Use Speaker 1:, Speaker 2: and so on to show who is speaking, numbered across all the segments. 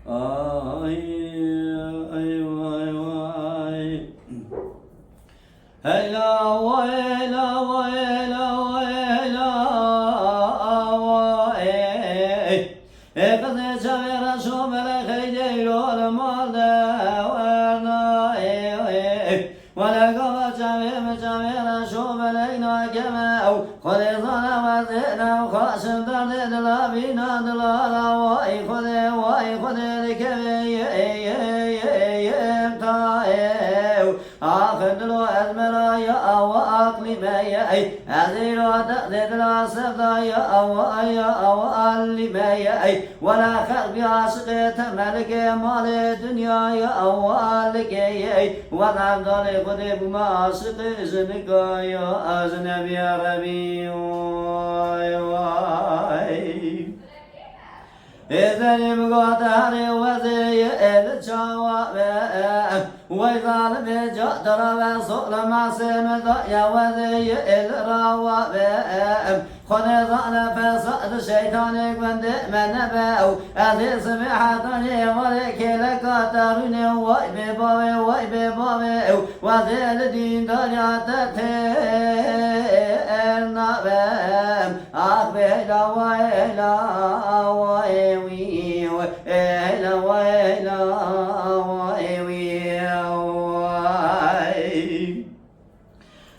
Speaker 1: ay ay vay vay. Heyla vay heyla vay heyla vay heyla vay. Kızı çevire şu melek değil olmalı verna. Vele kava çevire şu melek nakeme. Kodi sana vazine kaşımdan dediler binadılar. Vay kodi dikeme آخذلو أزمرايا أو أقلمايا أزيلو تأذيذلا سبدايا أو أيا أو ألمايا ولا خرب عاشقية ملك مال دنيايا أو ألكي ونعم ذلك قدب ما عاشق زنكايا أزنبي ربي إذا يبقى وزي الجواب ويظالم جدر وصول ما سمد يا وزي الرواب خذ ظل فصد الشيطان قند من باو أذي سمحتني ولك لك ترني ويببوي وذي الدين دريات النبام أخبر ويلا ويوي ويلا ويلا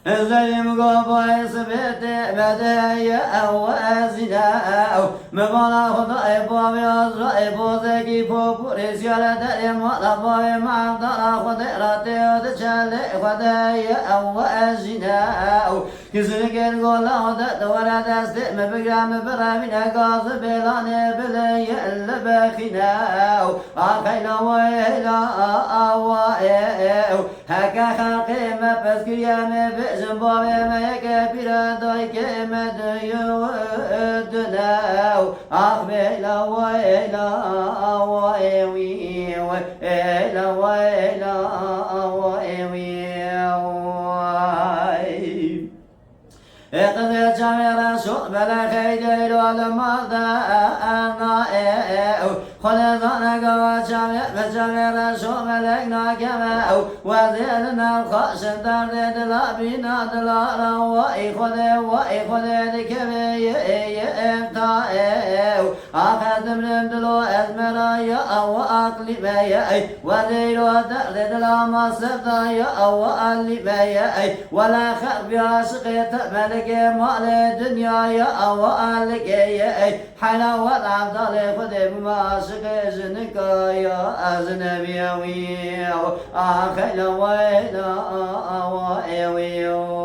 Speaker 1: زي مقابل سبت بداية أو أزنا أو مبالا خطأ بابي أزرع بوزكي بوريس يالا دائم وطبابي معبدالة خطيرتي ودشالي خداية أو أزنا أو كسرك القول أودت ولا تستئ مبقرام برامين أقاص بلاني بلي اللبخنا أو أخينا ويلا أو هكا خلقي مبسكي مبسكي زنبابي ما يكبر دايك مديودنا أخبيلا ويلا ويوي ويلا ويلا ويوي اقضي جميرا شؤم لخيدير والمرضى أنا خلصنا قوى جميرا شؤم لكنا كما وزيرنا الخاش دردد لابنا دلارا وإخذي لكبي يمتائي أخذ من دلو أزمرايا أو أقلبايا وزيرو دردد لما سبدايا أو أقلبايا ولا خرب عاشقية ملك مال الدنيا أو ألقي حنا والعبد خذ بما عاشق زنكايا أزنبي ويو أخيل ويلا ويو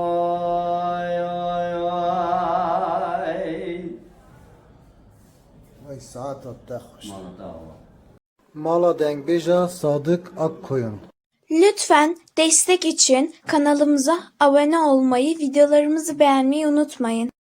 Speaker 2: Ay saat attakhoş. Mala Dengbeja Sadık Akkoyun.
Speaker 3: Lütfen destek için kanalımıza abone olmayı, videolarımızı beğenmeyi unutmayın.